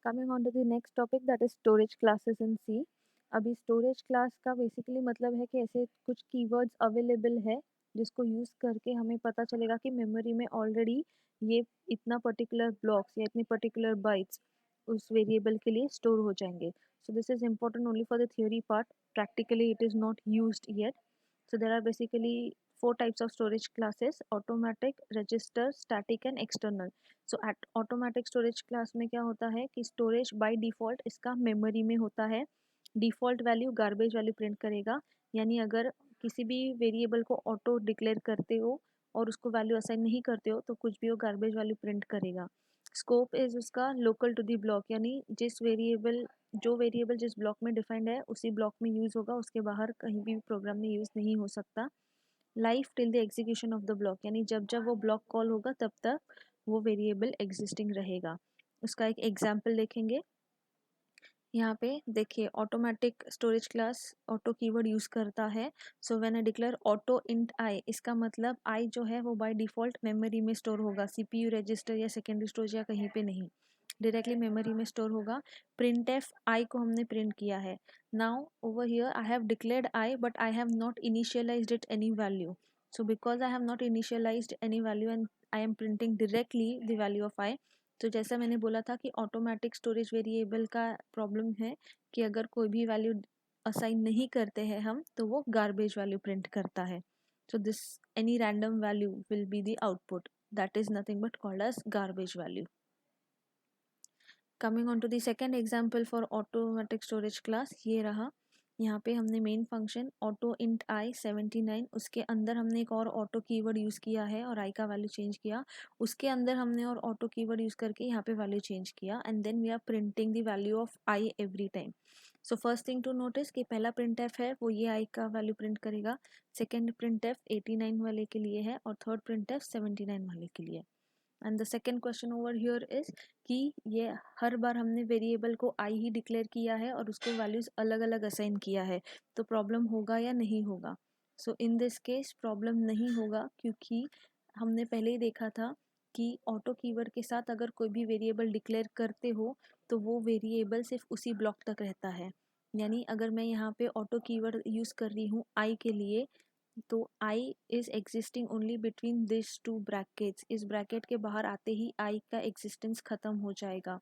Coming on to the next topic that is storage classes in C. अभी storage class का basically मतलब है कि ऐसे कुछ कीवर्ड्स अवेलेबल है जिसको यूज़ करके हमें पता चलेगा कि मेमोरी में ऑलरेडी ये इतना पर्टिकुलर ब्लॉक्स या इतने पर्टिकुलर बाइट्स उस वेरिएबल के लिए स्टोर हो जाएंगे. So this is important only for the theory part. Practically it is not used yet. So there are basically four types of storage classes: automatic, register, static and external. So at automatic storage class में क्या होता है कि storage by default इसका memory में होता है. default value garbage value print करेगा. यानी अगर किसी भी वेरिएबल को ऑटो डिक्लेयर करते हो और उसको वैल्यू असाइन नहीं करते हो तो कुछ भी वो गार्बेज वैल्यू प्रिंट करेगा. स्कोप इज उसका लोकल टू दी ब्लॉक, यानी जो वेरिएबल जिस ब्लॉक में डिफाइंड है उसी ब्लॉक में यूज़ होगा, उसके बाहर कहीं भी प्रोग्राम में यूज़ नहीं हो सकता. Life till the execution of the block, यानी जब जब वो ब्लॉक कॉल होगा तब तक वो वेरिएबल एग्जिस्टिंग रहेगा. उसका एक एग्जाम्पल देखेंगे. यहाँ पे देखिए automatic storage class auto keyword use करता है. So when I declare auto int i, इसका मतलब आई जो है वो बाय डिफ़ॉल्ट मेमोरी में स्टोर होगा, सीपीयू रजिस्टर या सेकेंडरी स्टोरेज या कहीं पे नहीं, डायरेक्टली मेमोरी में स्टोर होगा. प्रिंट एफ आई को हमने प्रिंट किया है. Now over here I have declared i but I have not initialised it any value. So because I have not initialised any value and I am printing directly the value of i. तो जैसा मैंने बोला था कि automatic storage variable का problem है कि अगर कोई भी वैल्यू असाइन नहीं करते हैं हम तो वो गार्बेज वैल्यू प्रिंट करता है. So this any random value will be the output, that is nothing but called as garbage value. Coming on to the second example for automatic storage class, ये रहा. यहाँ पे हमने main function auto int I 79, उसके अंदर हमने एक और ऑटो कीवर्ड यूज़ किया है और आई का वैल्यू चेंज किया. उसके अंदर हमने और ऑटो कीवर्ड यूज़ करके यहाँ पे वैल्यू चेंज किया and then we are printing the value of I every time. So first thing to notice कि पहला प्रिंट एफ है वो ये आई का वैल्यू प्रिंट करेगा. सेकेंड प्रिंट एफ 89 वाले के लिए है और थर्ड प्रिंट एफ 79 वाले के लिए. And the second question over here is कि ये हर बार हमने वेरिएबल को आई ही डिक्लेयर किया है और उसको वैल्यूज अलग अलग असाइन किया है, तो प्रॉब्लम होगा या नहीं होगा. सो इन दिस केस प्रॉब्लम नहीं होगा क्योंकि हमने पहले ही देखा था कि ऑटो कीवर्ड के साथ अगर कोई भी वेरिएबल डिक्लेयर करते हो तो वो वेरिएबल सिर्फ उसी ब्लॉक तक रहता है. यानी अगर मैं यहाँ पे ऑटो कीवर्ड यूज़ कर रही हूँ आई के लिए तो i is existing only between this to brackets. इस ब्रैकेट के बाहर आते ही i का एग्जिस्टेंस खत्म हो जाएगा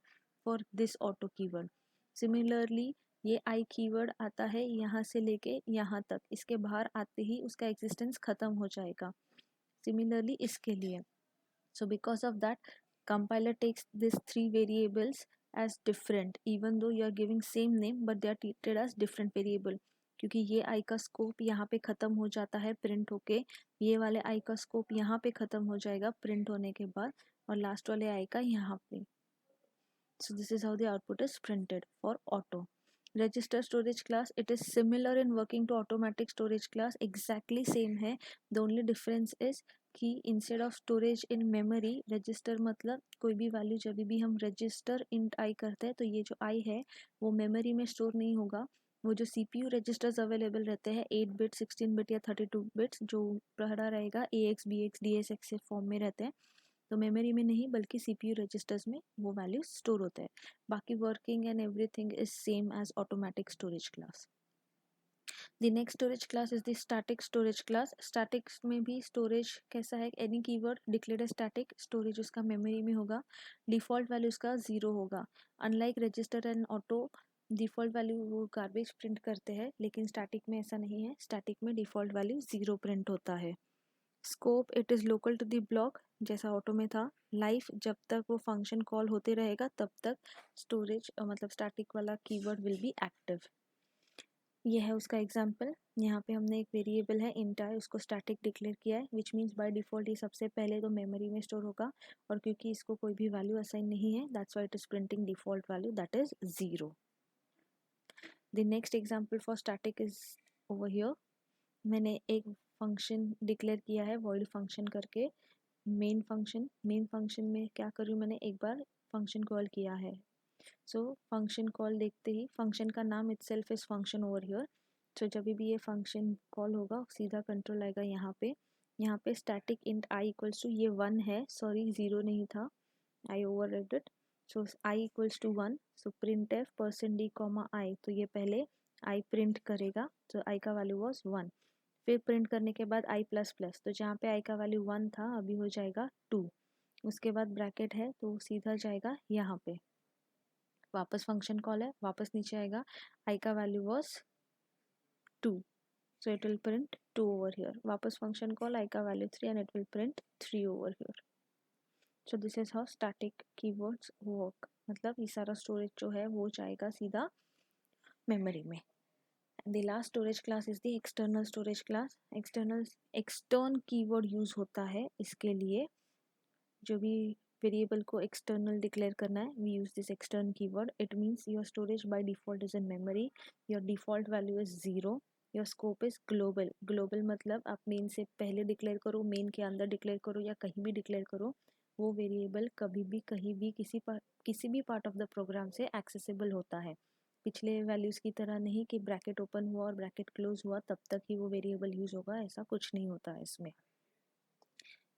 for this auto keyword. Similarly ये i कीवर्ड आता है यहाँ से लेके यहाँ तक, इसके बाहर आते ही उसका एग्जिस्टेंस खत्म हो जाएगा. सिमिलरली इसके लिए. So because of that, compiler takes these three variables as different even though you are giving same name but they are treated as different variable. क्योंकि ये आई का स्कोप यहाँ पे ख़त्म हो जाता है प्रिंट होके, ये वाले आई का स्कोप यहाँ पे ख़त्म हो जाएगा प्रिंट होने के बाद, और लास्ट वाले आई का यहाँ पे. So this is how the output is printed for auto. Register storage class, it is similar in working to automatic storage class, exactly same है. The only difference is कि instead of storage in memory, register मतलब कोई भी value जब भी हम register int i करते हैं तो ये जो i है वो मेमोरी में स्टोर नहीं होगा. वो जो CPU रजिस्टर्स अवेलेबल रहते हैं 8 बिट 16 बिट या 32 बिट्स जो पड़ा रहेगा AX BX DSX के फॉर्म में रहते हैं, तो मेमोरी में नहीं बल्कि CPU रजिस्टर्स में वो वैल्यू स्टोर होता है. बाकी working and everything is same as automatic storage class. The next storage class is the static storage class. Static में भी स्टोरेज कैसा है, any keyword declared static, storage उसका मेमोरी में होगा, डिफॉल्ट वैल्यू उसका 0 होगा. Unlike register and auto default value वो गार्बेज प्रिंट करते हैं, लेकिन स्टैटिक में ऐसा नहीं है. स्टैटिक में डिफ़ॉल्ट वैल्यू 0 प्रिंट होता है. Scope it is local to the block जैसा ऑटो में था. लाइफ जब तक वो फंक्शन कॉल होते रहेगा तब तक स्टोरेज मतलब स्टैटिक वाला कीवर्ड विल बी एक्टिव. ये है उसका एग्जांपल. यहाँ पे हमने एक वेरिएबल है int i, उसको स्टैटिक डिक्लेयर किया है विच मीन्स बाय डिफ़ॉल्ट ये सबसे पहले तो मेमोरी में स्टोर होगा, और क्योंकि इसको कोई भी वैल्यू असाइन नहीं है that's why it is printing default value that is 0. The next example for static is over here. मैंने एक फंक्शन डिक्लेयर किया है void फंक्शन करके. मेन फंक्शन में क्या कर रही हूँ, मैंने एक बार फंक्शन कॉल किया है. सो फंक्शन कॉल देखते ही फंक्शन का नाम itself is function over here. So जब भी ये फंक्शन कॉल होगा सीधा कंट्रोल आएगा यहाँ पे. यहाँ पे static int i equals to ये 1 है, सॉरी 0 नहीं था, I over read it. So i equals to 1, so print f percent d comma i, तो ये पहले आई प्रिंट करेगा, तो आई का वैल्यू वॉज 1, फिर प्रिंट करने के बाद आई प्लस प्लस, तो जहाँ पे आई का वैल्यू 1 था अभी हो जाएगा 2, उसके बाद ब्रैकेट है तो सीधा जाएगा यहाँ पे, वापस फंक्शन कॉल है, वापस नीचे आएगा, आई का value was 2, so it will print 2 over here, वापस function call I का value 3 and it will print 3 over here. So this is how static keywords work, मतलब ये सारा storage जो है वो जाएगा सीधा memory में. And the last storage class is the external storage class. extern keyword use होता है इसके लिए, जो भी वेरिएबल को एक्सटर्नल डिक्लेयर करना है, we use this extern keyword. It means your storage by default is in memory, your default value is 0, your scope is global. Global मतलब आप मेन से पहले डिक्लेयर करो, मेन के अंदर डिक्लेयर करो या कहीं भी डिक्लेयर करो, वो वेरिएबल कभी भी कहीं भी किसी भी पार्ट ऑफ द प्रोग्राम से एक्सेसिबल होता है. पिछले वैल्यूज़ की तरह नहीं कि ब्रैकेट ओपन हुआ और ब्रैकेट क्लोज हुआ तब तक ही वो वेरिएबल यूज़ होगा, ऐसा कुछ नहीं होता है इसमें.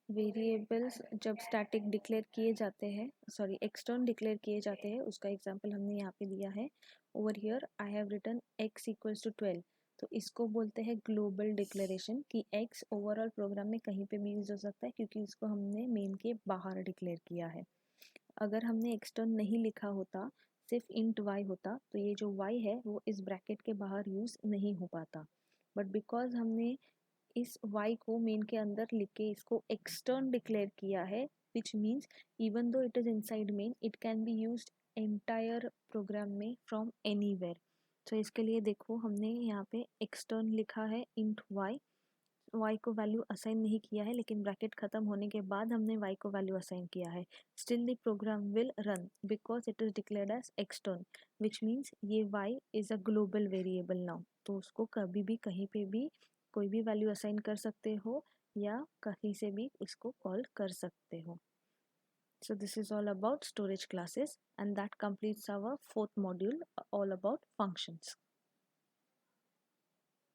वेरिएबल्स जब स्टैटिक डिक्लेयर किए जाते हैं, सॉरी एक्सटर्न डिक्लेयर किए जाते हैं, उसका एग्जांपल हमने यहाँ पे दिया है. Over here I have written x equals to 12, तो इसको बोलते हैं ग्लोबल डिक्लेरेशन कि x ओवरऑल प्रोग्राम में कहीं पे भी यूज हो सकता है क्योंकि इसको हमने मेन के बाहर डिक्लेयर किया है. अगर हमने एक्सटर्न नहीं लिखा होता, सिर्फ इंट y होता, तो ये जो y है वो इस ब्रैकेट के बाहर यूज नहीं हो पाता. बट बिकॉज हमने इस y को मेन के अंदर लिख के इसको एक्सटर्न डिक्लेयर किया है, which means even though it is inside main, it can be used entire program में फ्रॉम एनीवेयर. तो इसके लिए देखो हमने यहाँ पे एक्सटर्न लिखा है इंट y को वैल्यू असाइन नहीं किया है, लेकिन ब्रैकेट खत्म होने के बाद हमने y को वैल्यू असाइन किया है. Still the program will run because it is declared as extern, which means ये y is a global variable now, तो उसको कभी भी कहीं पे भी कोई भी वैल्यू असाइन कर सकते हो या कहीं से भी इसको कॉल कर सकते हो. So this is all about storage classes and that completes our fourth module all about functions.